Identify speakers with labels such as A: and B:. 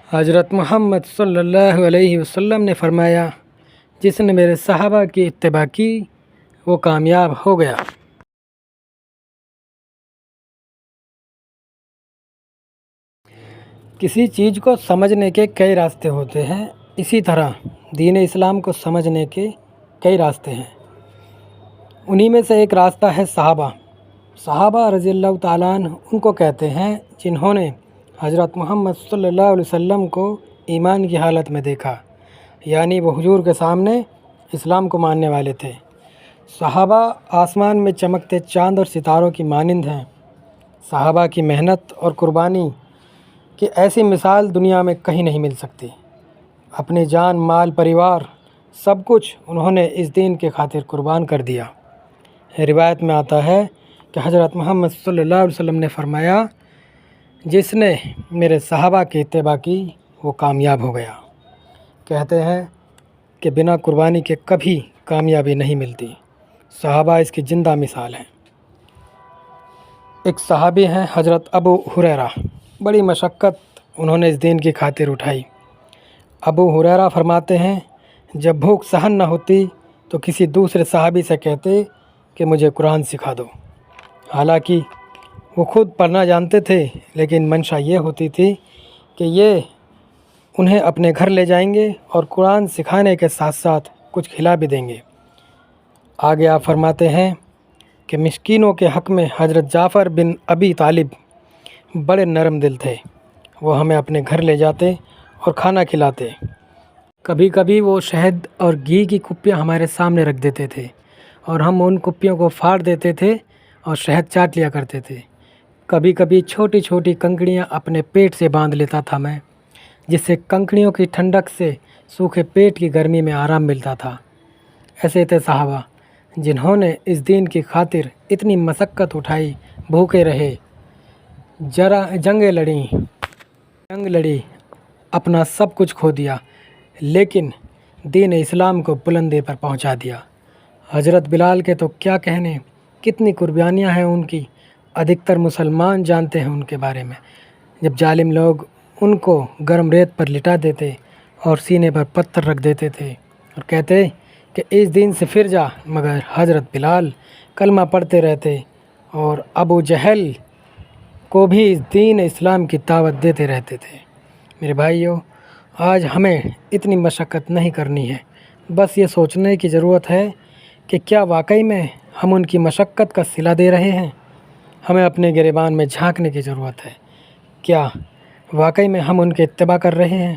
A: حضرت محمد صلی اللہ علیہ وسلم نے فرمایا، جس نے میرے صحابہ کی اتباع کی وہ کامیاب ہو گیا۔ کسی چیز کو سمجھنے کے کئی راستے ہوتے ہیں، اسی طرح دین اسلام کو سمجھنے کے کئی راستے ہیں۔ انہی میں سے ایک راستہ ہے صحابہ رضی اللہ تعالیٰ عنہ ان کو کہتے ہیں جنہوں نے حضرت محمد صلی اللہ علیہ وسلم کو ایمان کی حالت میں دیکھا، یعنی وہ حضور کے سامنے اسلام کو ماننے والے تھے۔ صحابہ آسمان میں چمکتے چاند اور ستاروں کی مانند ہیں۔ صحابہ کی محنت اور قربانی کی ایسی مثال دنیا میں کہیں نہیں مل سکتی۔ اپنی جان، مال، پریوار سب کچھ انہوں نے اس دین کے خاطر قربان کر دیا۔ روایت میں آتا ہے کہ حضرت محمد صلی اللہ علیہ وسلم نے فرمایا، جس نے میرے صحابہ کی اتباع کی وہ کامیاب ہو گیا۔ کہتے ہیں کہ بنا قربانی کے کبھی کامیابی نہیں ملتی۔ صحابہ اس کی زندہ مثال ہیں۔ ایک صحابی ہیں حضرت ابو ہریرہ، بڑی مشقت انہوں نے اس دین کی خاطر اٹھائی۔ ابو ہریرہ فرماتے ہیں، جب بھوک سہن نہ ہوتی تو کسی دوسرے صحابی سے کہتے کہ مجھے قرآن سکھا دو۔ حالانکہ وہ خود پڑھنا جانتے تھے، لیکن منشا یہ ہوتی تھی کہ یہ انہیں اپنے گھر لے جائیں گے اور قرآن سکھانے کے ساتھ ساتھ کچھ کھلا بھی دیں گے۔ آگے آپ فرماتے ہیں کہ مسکینوں کے حق میں حضرت جعفر بن ابی طالب بڑے نرم دل تھے۔ وہ ہمیں اپنے گھر لے جاتے اور کھانا کھلاتے۔ کبھی کبھی وہ شہد اور گھی کی کپیاں ہمارے سامنے رکھ دیتے تھے اور ہم ان کپیوں کو پھاڑ دیتے تھے اور شہد چاٹ لیا کرتے تھے۔ کبھی کبھی چھوٹی چھوٹی کنکڑیاں اپنے پیٹ سے باندھ لیتا تھا میں، جس سے کنکڑیوں کی ٹھنڈک سے سوکھے پیٹ کی گرمی میں آرام ملتا تھا۔ ایسے تھے صحابہ جنہوں نے اس دین کی خاطر اتنی مشقت اٹھائی، بھوکے رہے، جنگ لڑی، اپنا سب کچھ کھو دیا، لیکن دین اسلام کو بلندی پر پہنچا دیا۔ حضرت بلال کے تو کیا کہنے، کتنی قربانیاں ہیں ان کی، ادھکتر مسلمان جانتے ہیں ان کے بارے میں۔ جب ظالم لوگ ان کو گرم ریت پر لٹا دیتے اور سینے پر پتھر رکھ دیتے تھے اور کہتے کہ اس دین سے پھر جا، مگر حضرت بلال کلمہ پڑھتے رہتے اور ابو جہل کو بھی اس دین اسلام کی دعوت دیتے رہتے تھے۔ میرے بھائیوں، آج ہمیں اتنی مشقت نہیں کرنی ہے، بس یہ سوچنے کی ضرورت ہے کہ کیا واقعی میں ہم ان کی مشقت کا صلہ دے رہے ہیں؟ ہمیں اپنے گریبان میں جھانکنے کی ضرورت ہے، کیا واقعی میں ہم ان کے اتباع کر رہے ہیں؟